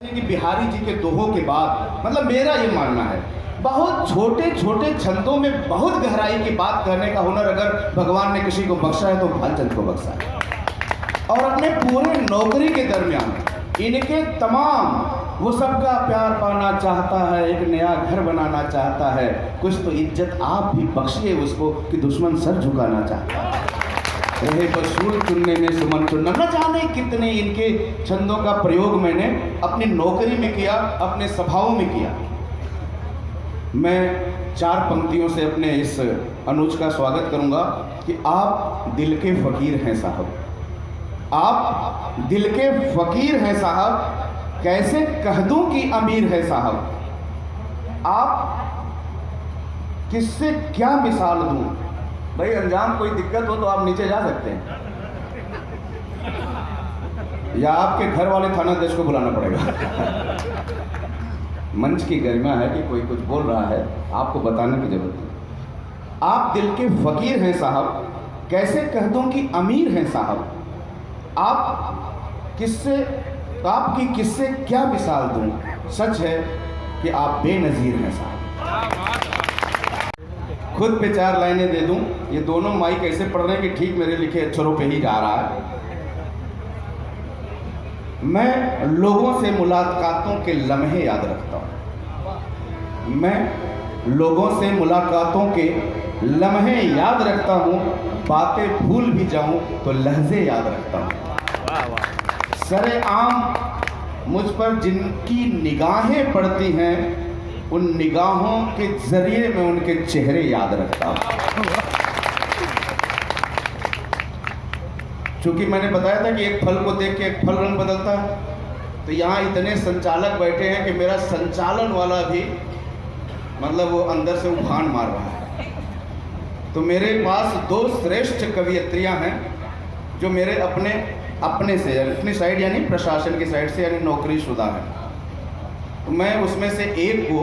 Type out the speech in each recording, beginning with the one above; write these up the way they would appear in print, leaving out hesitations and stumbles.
कि बिहारी जी के दोहों के बाद, मतलब मेरा ये मानना है, बहुत छोटे छोटे छंदों में बहुत गहराई की बात करने का हुनर अगर भगवान ने किसी को बख्शा है तो भालचंद को बख्शा है। और अपने पूरे नौकरी के दरमियान इनके तमाम, वो सबका प्यार पाना चाहता है, एक नया घर बनाना चाहता है, कुछ तो इज्जत आप भी बख्शिए उसको कि दुश्मन सर झुकाना चाहता है, रहे बसूल चुनने में सुमन चुनना। न जाने कितने इनके छंदों का प्रयोग मैंने अपनी नौकरी में किया, अपने सभाओं में किया। मैं 4 पंक्तियों से अपने इस अनुज का स्वागत करूंगा कि आप दिल के फकीर हैं साहब, आप दिल के फकीर हैं साहब, कैसे कह दूं कि अमीर है साहब, आप किससे क्या मिसाल दूं। भाई अंजाम कोई दिक्कत हो तो आप नीचे जा सकते हैं, या आपके घर वाले थाना देश को बुलाना पड़ेगा। मंच की गरिमा है कि कोई कुछ बोल रहा है, आपको बताने की जरूरत नहीं। आप दिल के फकीर हैं साहब, कैसे कह दूं कि अमीर हैं साहब, आप किससे, आपकी किससे क्या मिसाल दूं, सच है कि आप बेनज़ीर हैं साहब। खुद पे 4 लाइनें दे दूं, ये दोनों माइक ऐसे पढ़ रहे हैं कि ठीक मेरे लिखे अक्षरों पे ही जा रहा है। मैं लोगों से मुलाकातों के लम्हे याद रखता हूँ, मैं लोगों से मुलाकातों के लम्हे याद रखता हूँ, बातें भूल भी जाऊँ तो लहजे याद रखता हूँ। सरेआम मुझ पर जिनकी निगाहें पड़ती हैं, उन निगाहों के जरिए मैं उनके चेहरे याद रखता हूँ। चूंकि मैंने बताया था कि एक फल को देख के एक फल रंग बदलता है, तो यहाँ इतने संचालक बैठे हैं कि मेरा संचालन वाला भी मतलब वो अंदर से उफान मार रहा है। तो मेरे पास 2 श्रेष्ठ कवियत्रियाँ हैं जो मेरे अपने से, अपनी साइड यानी प्रशासन की साइड से, यानी नौकरीशुदा है। तो मैं उसमें से एक को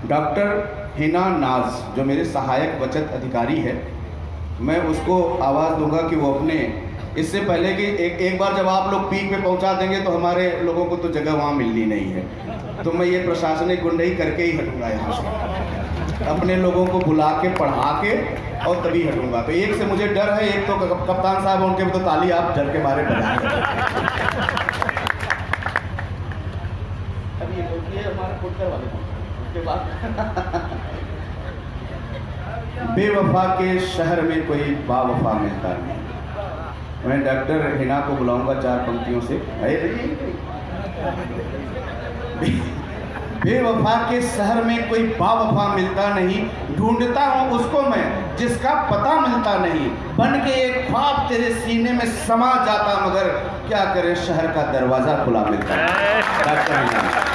डॉक्टर हिना नाज, जो मेरे सहायक बचत अधिकारी है, मैं उसको आवाज़ दूंगा कि वो अपने, इससे पहले कि एक बार जब आप लोग पीक पे पहुंचा देंगे तो हमारे लोगों को तो जगह वहाँ मिलनी नहीं है, तो मैं ये प्रशासनिक गुंडई करके ही हटूंगा यहाँ से, अपने लोगों को बुला के पढ़ा के और तभी हटूंगा। तो एक से मुझे डर है, एक तो कप्तान साहब, उनके तो ताली आप डर के बारे में बजाएं। अब ये हमारे फुटकर वाले, उसके बाद बेवफा के शहर में कोई बावफा मिलता नहीं। मैं डॉक्टर हिना को बुलाऊंगा 4 पंक्तियों से। बेवफा के शहर में कोई बावफा मिलता नहीं, ढूंढता हूँ उसको मैं जिसका पता मिलता नहीं, बन के एक ख्वाब तेरे सीने में समा जाता, मगर क्या करे शहर का दरवाजा खुला मिलता है। डॉक्टर हिना।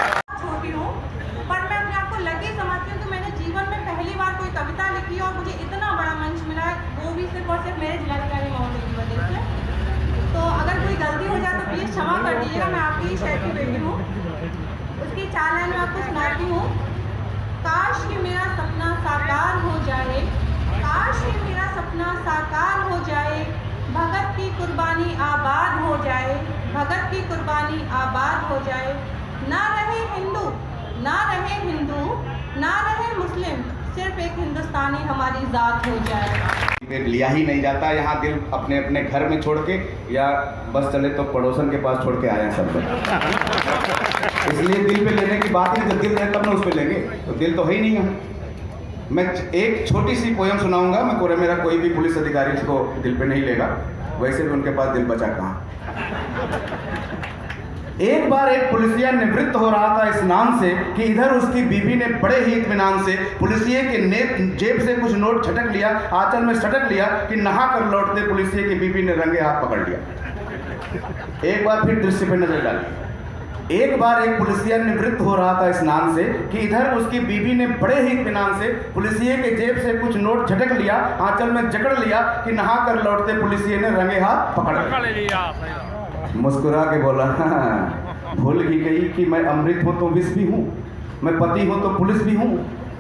और मुझे इतना बड़ा मंच मिला, वो भी सिर्फ और सिर्फ मेरे जिलाधिकारी महोदय की वजह से। तो अगर कोई गलती हो जाए तो प्लीज़ क्षमा कर दीजिएगा, मैं आपकी ही शहर की बेटी हूँ। उसकी 4 लाइन में आपको सुनाती हूँ। काश कि मेरा सपना साकार हो जाए, काश कि मेरा सपना साकार हो जाए, भगत की कुर्बानी आबाद हो जाए, भगत की कुर्बानी आबाद हो जाए, ना रहे हिंदू, ना रहे हिंदू, ना रहे मुस्लिम, सिर्फ एक हिंदुस्तानी हमारी जात हो जाए। लिया ही नहीं जाता यहाँ, दिल अपने अपने घर में छोड़ के, या बस चले तो पड़ोसन के पास छोड़ के आए हैं सब लोग। इसलिए दिल पे लेने की बात ही, जब दिल है तब ना उस पे लेंगे, तो दिल तो है ही नहीं है। मैं एक छोटी सी पोयम सुनाऊंगा, मैं पूरे, मेरा कोई भी पुलिस अधिकारी इसको दिल पे नहीं लेगा, वैसे भी उनके पास दिल बचा कहाँ। एक बार एक पुलिसिया निवृत्त हो रहा था स्नान से कि इधर उसकी बीबी ने बड़े ही इत्मीनान से पुलिसिये के जेब से कुछ नोट छटक लिया, आंचल में सटक लिया कि नहा कर लौटते पुलिसिये की बीबी ने रंगे हाथ पकड़ लिया। एक बार फिर दृश्य पर नजर डाली। एक बार एक पुलिसिया निवृत्त हो रहा था स्नान से कि इधर उसकी बीबी ने बड़े ही इत्मीनान से पुलिसिये के जेब से कुछ नोट झटक लिया, आंचल में जकड़ लिया कि नहा कर लौटते पुलिसिये ने रंगे हाथ पकड़ लिया। मुस्कुरा के बोला, हाँ, भूल ही गई कि मैं अमृत हूँ तो विष भी हूँ, मैं पति हूँ तो पुलिस भी हूँ,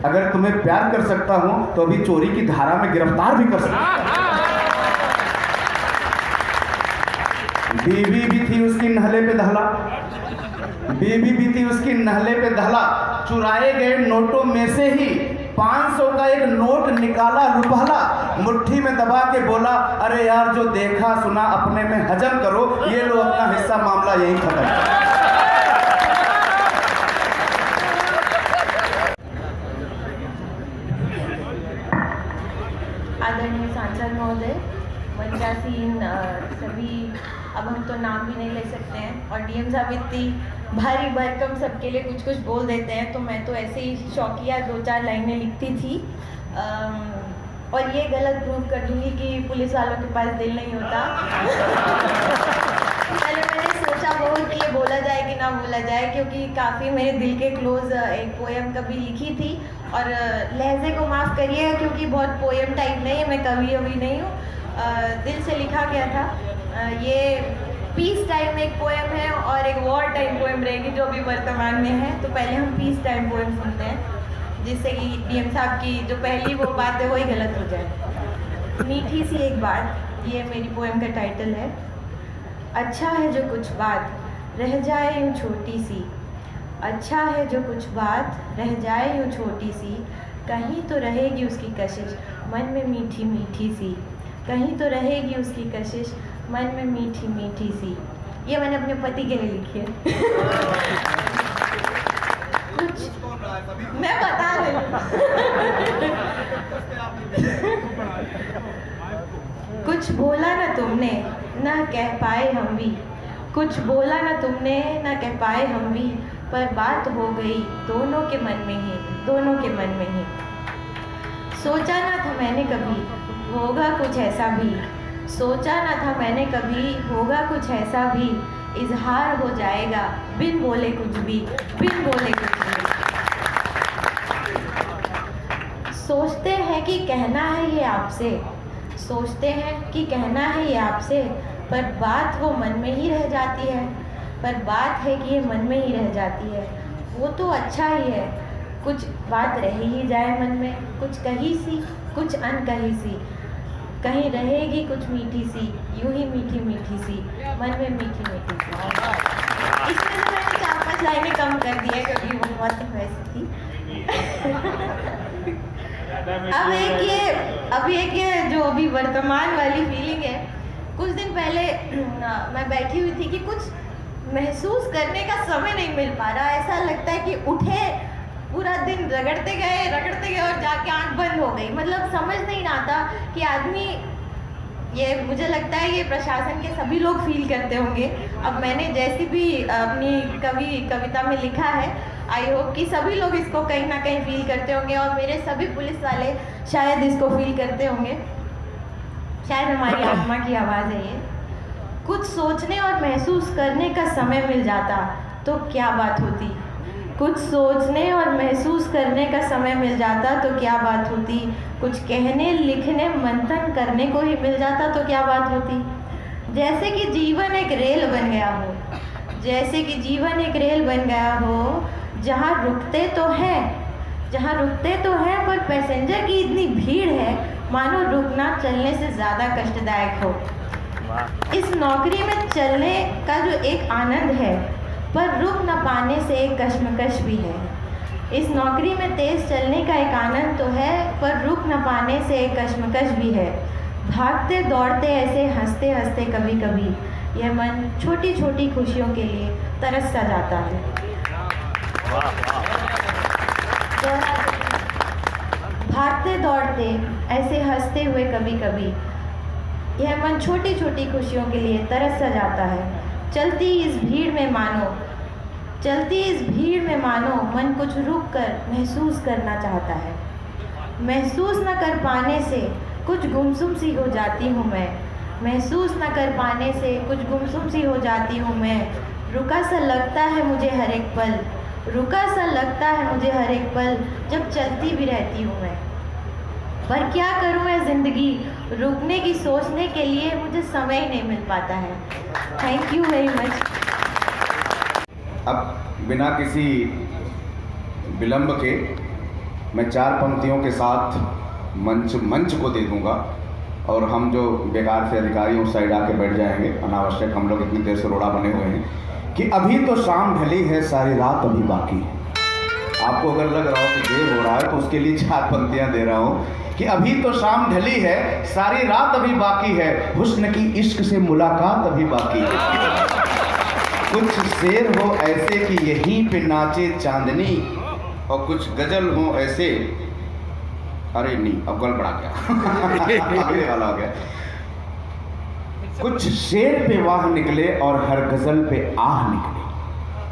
अगर तुम्हें प्यार कर सकता हूँ तो अभी चोरी की धारा में गिरफ्तार भी कर सकता हूँ। बीवी भी थी उसकी नहले पे दहला, बीबी बीती उसकी नहले पे दहला, चुराए गए नोटों में से ही 500 का एक नोट निकाला रुपहला, मुट्ठी में दबा के बोला, अरे यार जो देखा सुना अपने में हजम करो, ये लो अपना हिस्सा, मामला यही खत्म। आदरणीय सांसद महोदय, मंचासीन सभी, अब हम तो नाम भी नहीं ले सकते हैं, और डीएम साहब इतनी भारी भरकम सबके लिए कुछ कुछ बोल देते हैं, तो मैं तो ऐसे ही शौकिया 2-4 लाइनें लिखती थी और ये गलत प्रूव कर दूंगी कि पुलिस वालों के पास दिल नहीं होता। पहले मैंने सोचा बहुत कि ये बोला जाए कि ना बोला जाए, क्योंकि काफ़ी मेरे दिल के क्लोज एक पोएम कभी लिखी थी, और लहजे को माफ़ करिए क्योंकि बहुत पोएम टाइप नहीं है, मैं कवि अभी नहीं हूँ, दिल से लिखा गया था। ये पीस टाइम एक पोएम है और एक वॉर टाइम पोएम रहेगी जो अभी वर्तमान में है। तो पहले हम पीस टाइम पोएम सुनते हैं, जिससे कि डीएम साहब की जो पहली वो बात है वही गलत हो जाए। मीठी सी एक बात, ये मेरी पोएम का टाइटल है। अच्छा है जो कुछ बात रह जाए यूँ छोटी सी, अच्छा है जो कुछ बात रह जाए यूँ छोटी सी, कहीं तो रहेगी उसकी कशिश मन में मीठी मीठी सी, कहीं तो रहेगी उसकी कशिश मन में मीठी मीठी सी। ये मैंने अपने पति के लिए लिखी है। कुछ मैं बता रही हूँ। कुछ बोला ना तुमने ना कह पाए हम भी, कुछ बोला ना तुमने ना कह पाए हम भी, पर बात हो गई दोनों के मन में ही, दोनों के मन में ही। सोचा ना था मैंने कभी होगा कुछ ऐसा भी, सोचा ना था मैंने कभी होगा कुछ ऐसा भी, इजहार हो जाएगा बिन बोले कुछ भी, बिन बोले कुछ भी। सोचते हैं कि कहना है ये आपसे, सोचते हैं कि कहना है ये आपसे, पर बात वो मन में ही रह जाती है, पर बात है कि ये मन में ही रह जाती है। वो तो अच्छा ही है, कुछ बात रह ही जाए मन में, कुछ कही सी कुछ अनकही सी, कहीं रहेगी कुछ मीठी सी, यूं ही मीठी मीठी सी, मन में मीठी मीठी सी। इसमें से मैंने 4-5 लाइनें कम कर दी है क्योंकि वो बहुत वैसी थी। अब एक ये जो अभी वर्तमान वाली फीलिंग है, कुछ दिन पहले मैं बैठी हुई थी कि कुछ महसूस करने का समय नहीं मिल पा रहा। ऐसा लगता है कि उठे पूरा दिन रगड़ते गए और जाके आंख बंद हो गई। मतलब समझ नहीं आता कि आदमी, ये मुझे लगता है ये प्रशासन के सभी लोग फील करते होंगे। अब मैंने जैसी भी अपनी कविता में लिखा है, आई होप कि सभी लोग इसको कहीं ना कहीं फील करते होंगे, और मेरे सभी पुलिस वाले शायद इसको फील करते होंगे। शायद हमारी आत्मा की आवाज़ है ये। कुछ सोचने और महसूस करने का समय मिल जाता तो क्या बात होती, कुछ सोचने और महसूस करने का समय मिल जाता तो क्या बात होती, कुछ कहने लिखने मंथन करने को ही मिल जाता तो क्या बात होती। जैसे कि जीवन एक रेल बन गया हो, जैसे कि जीवन एक रेल बन गया हो, जहाँ रुकते तो हैं पर पैसेंजर की इतनी भीड़ है मानो रुकना चलने से ज़्यादा कष्टदायक हो। इस नौकरी में चलने का जो एक आनंद है, पर रुक न पाने से एक कश्मकश भी है। इस नौकरी में तेज़ चलने का एक आनंद तो है, पर रुक न पाने से एक कश्मकश भी है। भागते दौड़ते ऐसे हंसते हंसते कभी कभी यह मन छोटी छोटी खुशियों के लिए तरस सा जाता है। भागते दौड़ते ऐसे हंसते हुए कभी कभी यह मन छोटी छोटी खुशियों के लिए तरस सा जाता है। चलती इस भीड़ में मानो मन कुछ रुक कर महसूस करना चाहता है। महसूस न कर पाने से कुछ गुमसुम सी हो जाती हूँ मैं, महसूस न कर पाने से कुछ गुमसुम सी हो जाती हूँ मैं। रुका सा लगता है मुझे हर एक पल, रुका सा लगता है मुझे हर एक पल, जब चलती भी रहती हूँ मैं। पर क्या करूँ मैं ज़िंदगी, रुकने की सोचने के लिए मुझे समय ही नहीं मिल पाता है। Thank you very much. अब बिना किसी विलंब के मैं 4 पंक्तियों के साथ मंच को दे दूँगा, और हम जो बेकार से अधिकारी उस साइड आके बैठ जाएंगे, अनावश्यक हम लोग इतनी देर से रोड़ा बने हुए हैं। कि अभी तो शाम ढली है, सारी रात अभी बाकी है। आपको अगर लग रहा हो कि देर हो रहा है तो उसके लिए 4 पंक्तियां दे रहा हूं कि अभी तो शाम ढली है, सारी रात अभी बाकी है, हुस्न की इश्क से मुलाकात अभी बाकी है। कुछ शेर हो ऐसे कि यहीं पे नाचे चांदनी, और कुछ गजल हो ऐसे, अरे नहीं अब गल पड़ा गया आगे वाला हो गया। कुछ शेर पे वाह निकले और हर गजल पे आह निकले,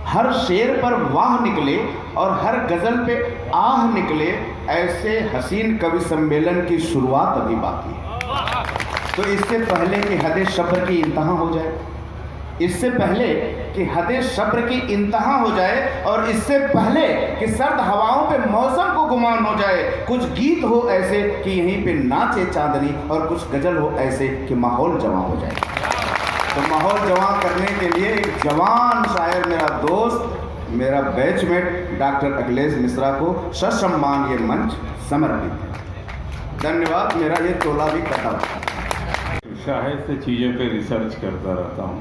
हर शेर पर वाह निकले और हर गजल पे आह निकले, ऐसे हसीन कवि सम्मेलन की शुरुआत अभी बाकी है। तो इससे पहले कि हद शब्र की इंतहा हो जाए, इससे पहले कि हद शब्र की इंतहा हो जाए, और इससे पहले कि सर्द हवाओं पे मौसम को गुमान हो जाए, कुछ गीत हो ऐसे कि यहीं पे नाचे चांदनी, और कुछ गजल हो ऐसे कि माहौल जवां हो जाए। तो माहौल जवां करने के लिए एक जवान शायर, मेरा दोस्त, मेरा बैचमेट डॉक्टर अखिलेश मिश्रा को ससम्मान ये मंच समर्पित है। धन्यवाद। मेरा ये चोला भी कटा शायद से चीज़ों पे रिसर्च करता रहता हूँ,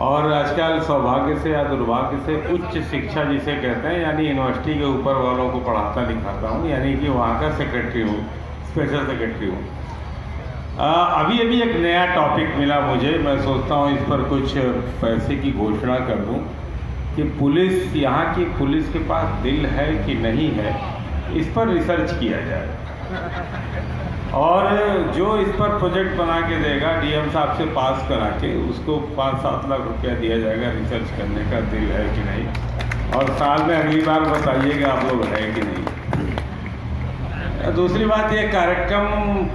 और आजकल सौभाग्य से या दुर्भाग्य से उच्च शिक्षा जिसे कहते हैं, यानी यूनिवर्सिटी के ऊपर वालों को पढ़ाता लिखाता हूँ, यानी कि वहाँ का सेक्रेटरी हूँ, स्पेशल सेक्रेटरी हूँ। अभी एक नया टॉपिक मिला मुझे, मैं सोचता हूँ इस पर कुछ पैसे की घोषणा कर दूँ कि पुलिस, यहाँ की पुलिस के पास दिल है कि नहीं है, इस पर रिसर्च किया जाए, और जो इस पर प्रोजेक्ट बना के देगा डीएम साहब से पास करा के उसको 5-7 लाख रुपया दिया जाएगा रिसर्च करने का दिल है कि नहीं, और साल में अगली बार बताइएगा आप लोग है कि नहीं। दूसरी बात, ये कार्यक्रम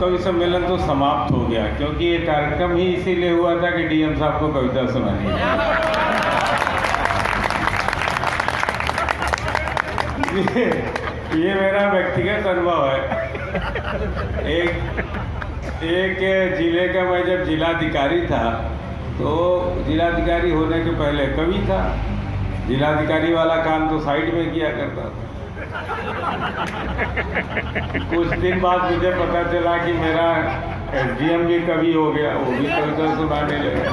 कवि सम्मेलन तो समाप्त हो गया, क्योंकि ये कार्यक्रम ही इसीलिए हुआ था कि डीएम साहब को कविता सुनानी है। ये मेरा व्यक्तिगत अनुभव है। एक जिले का, मैं जब जिलाधिकारी था तो जिलाधिकारी होने के पहले कवि था, जिलाधिकारी वाला काम तो साइड में किया करता था। कुछ दिन बाद मुझे पता चला कि मेरा एसडीएम भी कवि हो गया, वो भी कविता सुनाने लगा।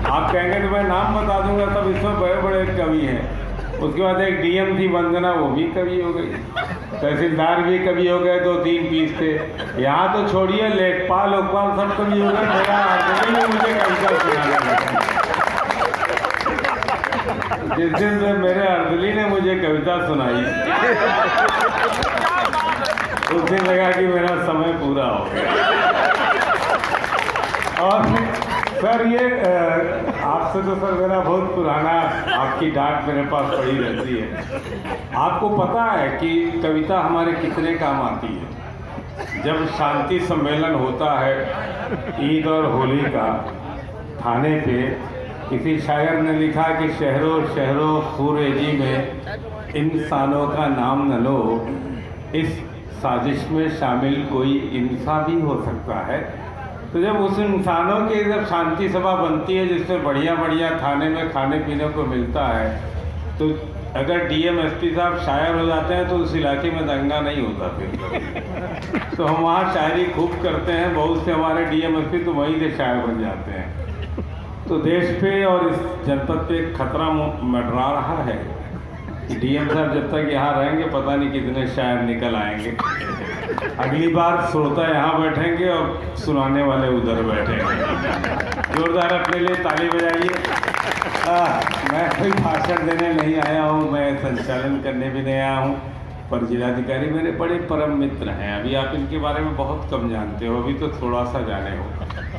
आप कहेंगे तो मैं नाम बता दूंगा, सब इसमें बड़े बड़े कवि हैं। उसके बाद एक डीएम थी वंदना, वो भी कवि हो गई, तहसीलदार भी कवि हो गए, 2-3 पीस थे। यहाँ तो छोड़िए, लेखपाल लोकपाल सब कवि हो गए। मेरा अर्दली ने मुझे कविता सुनाने लगा। जिस दिन से मेरे अर्दली ने मुझे कविता सुनाई, उस दिन लगा कि मेरा समय पूरा हो गया। और सर ये आपसे तो सर मेरा बहुत पुराना, आपकी डांट मेरे पास पड़ी रहती है। आपको पता है कि कविता हमारे कितने काम आती है। जब शांति सम्मेलन होता है ईद और होली का, थाने पे किसी शायर ने लिखा कि शहरों शहरों खूरेजी में इंसानों का नाम न लो, इस साजिश में शामिल कोई इंसान भी हो सकता है। तो जब उस इंसानों की जब शांति सभा बनती है जिसमें बढ़िया बढ़िया थाने में खाने पीने को मिलता है, तो अगर डीएम एसपी साहब शायर हो जाते हैं तो उस इलाके में दंगा नहीं होता फिर। तो हम वहाँ शायरी खूब करते हैं, बहुत से हमारे डीएम एसपी तो वहीं से शायर बन जाते हैं। तो देश पे और इस जनपद पे खतरा मंडरा रहा है। डीएम साहब जब तक यहाँ रहेंगे पता नहीं कितने शायर निकल आएंगे। अगली बार श्रोता यहाँ बैठेंगे और सुनाने वाले उधर बैठेंगे। जोरदार अपने लिए ताली बजाइए। मैं कोई भाषण देने नहीं आया हूँ, मैं संचालन करने भी नहीं आया हूँ, पर जिलाधिकारी मेरे बड़े परम मित्र हैं। अभी आप इनके बारे में बहुत कम जानते हो, अभी तो थोड़ा सा जाने हो।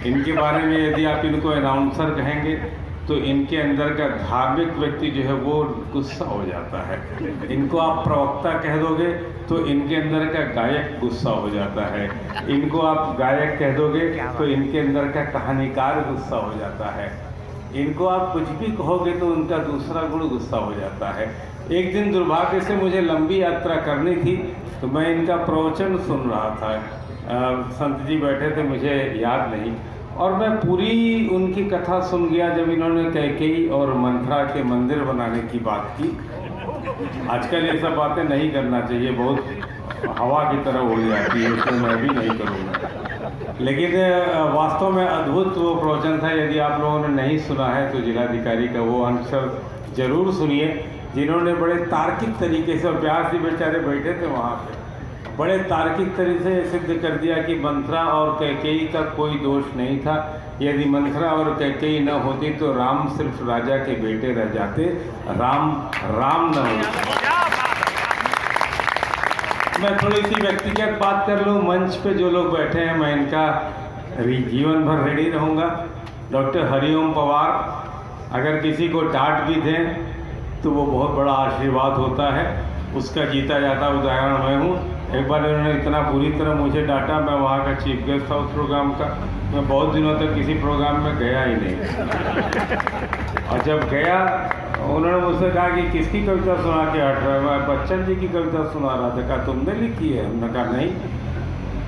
इनके बारे में यदि आप इनको अनाउंसर कहेंगे तो इनके अंदर का धार्मिक व्यक्ति जो है वो गुस्सा हो जाता है। इनको आप प्रवक्ता कह दोगे तो इनके अंदर का गायक गुस्सा हो जाता है। इनको आप गायक कह दोगे तो इनके अंदर का कहानीकार गुस्सा हो जाता है। इनको आप कुछ भी कहोगे तो उनका दूसरा गुण गुस्सा हो जाता है। एक दिन दुर्भाग्य से मुझे लंबी यात्रा करनी थी, तो मैं इनका प्रवचन सुन रहा था। संत जी बैठे थे, मुझे याद नहीं, और मैं पूरी उनकी कथा सुन गया जब इन्होंने कैकेयी और मंथरा के मंदिर बनाने की बात की। आजकल ये सब बातें नहीं करना चाहिए, बहुत हवा की तरह उड़ जाती है, इसलिए मैं भी नहीं करूँगा। लेकिन वास्तव में अद्भुत वो प्रवचन था। यदि आप लोगों ने नहीं सुना है तो जिलाधिकारी का वो अंशर जरूर सुनिए, जिन्होंने बड़े तार्किक तरीके से, और प्यार से बेचारे बैठे थे वहाँ पे, बड़े तार्किक तरीके से सिद्ध कर दिया कि मंथरा और कैकेयी का कोई दोष नहीं था। यदि मंथरा और कैकेयी न होती तो राम सिर्फ राजा के बेटे रह जाते, राम न होते। मैं थोड़ी सी व्यक्तिगत बात कर लूँ। मंच पे जो लोग बैठे हैं, मैं इनका जीवन भर रेडी रहूँगा। डॉक्टर हरिओम पवार अगर किसी को डांट भी दें तो वो बहुत बड़ा आशीर्वाद होता है, उसका जीता जाता उदाहरण मैं हूँ। एक बार इन्होंने इतना बुरी तरह मुझे डांटा, मैं वहाँ का चीफ गेस्ट था उस प्रोग्राम का, मैं बहुत दिनों तक किसी प्रोग्राम में गया ही नहीं। और जब गया उन्होंने मुझसे कहा कि किसकी कविता सुना के हट रहा है, मैं बच्चन जी की कविता सुना रहा था। कहा तुमने लिखी है? हमने कहा नहीं।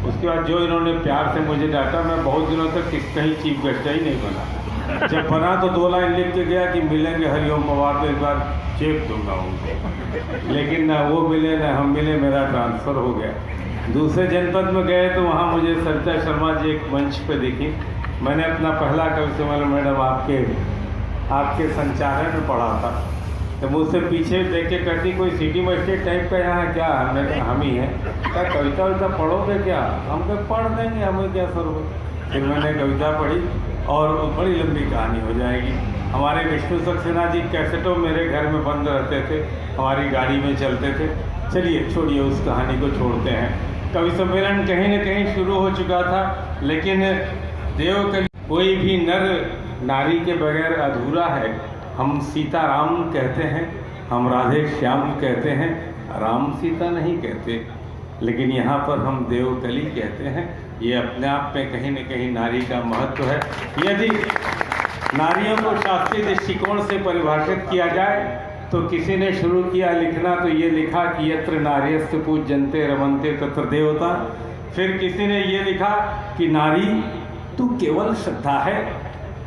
उसके बाद जो इन्होंने प्यार से मुझे डांटा, मैं बहुत दिनों तक कहीं चीफ गेस्ट ही नहीं बना। जब बना तो 2 लाइन लिख के गया कि मिलेंगे हरिओम पवार तो एक बार चेक दूंगा उनको, लेकिन ना वो मिले ना हम मिले, मेरा ट्रांसफ़र हो गया। दूसरे जनपद में गए तो वहाँ मुझे सरिता शर्मा जी एक मंच पे दिखी। मैंने अपना पहला कविता मैडम आपके संचालन में पढ़ा था, तो मुझसे पीछे देख के कहती कोई सिटी मजिस्ट्रेट टाइप का यहाँ क्या? हमने कहा हम ही हैं। क्या कविता वविता पढ़ोगे क्या? हम कह पढ़ देंगे, हमें क्या सर। फिर मैंने कविता पढ़ी और बड़ी लंबी कहानी हो जाएगी। हमारे विष्णु सक्सेना जी कैसेटों मेरे घर में बंद रहते थे, हमारी गाड़ी में चलते थे। चलिए छोड़िए, उस कहानी को छोड़ते हैं। कवि सम्मेलन कहीं न कहीं शुरू हो चुका था, लेकिन देवकली कोई भी नर नारी के बगैर अधूरा है। हम सीता राम कहते हैं, हम राधे श्याम कहते हैं, राम सीता नहीं कहते, लेकिन यहाँ पर हम देवकली कहते हैं। ये अपने आप में कहीं न कहीं नारी का महत्व है। यदि नारियों को शास्त्रीय दृष्टिकोण से परिभाषित किया जाए तो किसी ने शुरू किया लिखना तो ये लिखा कि यत्र नार्यस्तु पूज्यन्ते रमन्ते तत्र देवता। फिर किसी ने ये लिखा कि नारी तू केवल श्रद्धा है।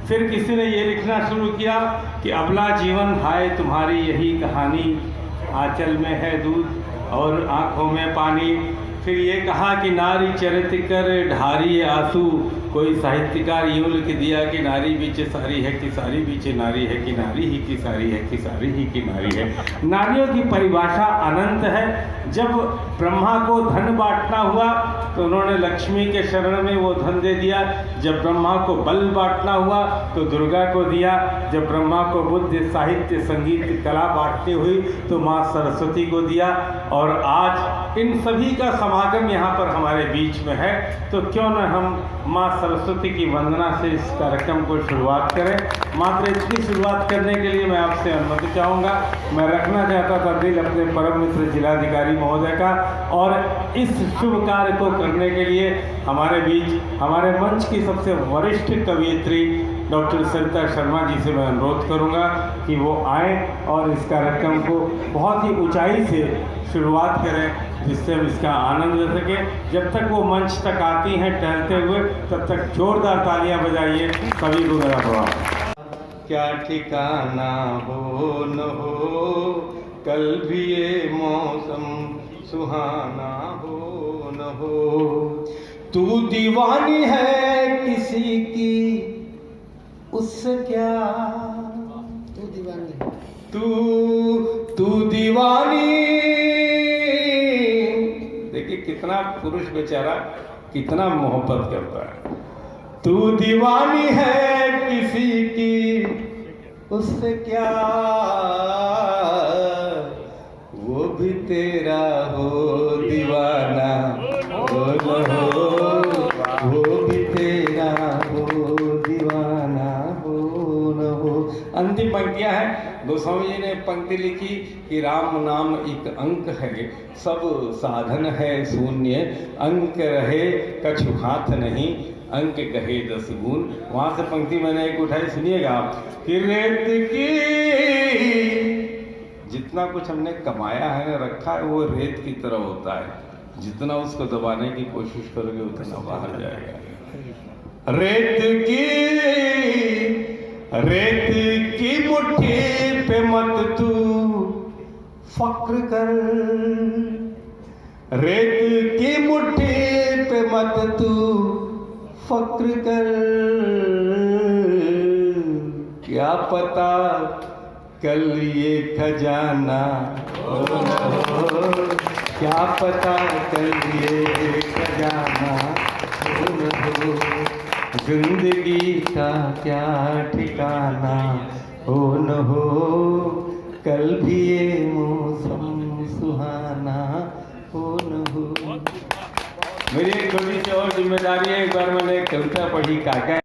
फिर किसी ने ये लिखना शुरू किया कि अबला जीवन हाय तुम्हारी यही कहानी, आंचल में है दूध और आँखों में पानी। फिर ये कहा कि नारी चरित कर ढारी आंसू। कोई साहित्यकार यूँ लिख दिया कि नारी बीचे सारी है कि सारी बीचे नारी है कि नारी ही की सारी है कि सारी ही की नारी है। नारियों की परिभाषा अनंत है। जब ब्रह्मा को धन बांटना हुआ तो उन्होंने लक्ष्मी के शरण में वो धन दे दिया। जब ब्रह्मा को बल बांटना हुआ तो दुर्गा को दिया। जब ब्रह्मा को बुद्धि साहित्य संगीत कला बांटनी हुई तो माँ सरस्वती को दिया। और आज इन सभी का समागम यहाँ पर हमारे बीच में है, तो क्यों न हम माँ सरस्वती की वंदना से इस कार्यक्रम को शुरुआत करें। मात्र इसकी शुरुआत करने के लिए मैं आपसे अनुमति चाहूँगा। मैं रखना चाहता था दिल अपने परम मित्र जिलाधिकारी महोदय का, और इस शुभ कार्य को करने के लिए हमारे बीच हमारे मंच की सबसे वरिष्ठ कवयित्री डॉक्टर सरिता शर्मा जी से मैं अनुरोध करूंगा कि वो आए और इस कार्यक्रम को बहुत ही ऊंचाई से शुरुआत करें, जिससे हम इसका आनंद ले सकें। जब तक वो मंच तक आती हैं टहलते हुए, तब तक जोरदार तालियां बजाइए। सभी को मेरा प्रणाम। क्या ठिकाना हो न हो, कल भी ये मौसम सुहाना हो न हो। तू दीवानी है किसी की, उससे क्या तू दीवानी, तू दीवानी। देखिए कितना पुरुष बेचारा कितना मोहब्बत करता है। तू दीवानी है किसी की, उससे क्या, वो भी तेरा हो दीवाना हो न हो, वो भी तेरा हो दीवाना हो न हो। अंतिम पंक्तियां हैं। गोस्वामी जी ने पंक्ति लिखी कि राम नाम एक अंक है, सब साधन है शून्य, अंक रहे कछु हाथ नहीं, अंक कहे 10 गुण। वहां से पंक्ति मैंने एक उठाई, सुनिएगा आप कि रेत की जितना कुछ हमने कमाया है ना, रखा है, वो रेत की तरह होता है। जितना उसको दबाने की कोशिश करोगे उतना बाहर जाएगा। रेत की मुट्ठी पे मत तू फक्र कर, रेत की मुट्ठी पे मत तू फक्र कर, क्या पता कल ये खजाना हो न हो, क्या पता कल ये खजाना हो न हो, जिंदगी का क्या ठिकाना हो न हो, कल भी ये मौसम सुहाना हो न हो। मेरी एक छोटी सी और जिम्मेदारी है, एक बार मैंने एक कविता पढ़ी, काका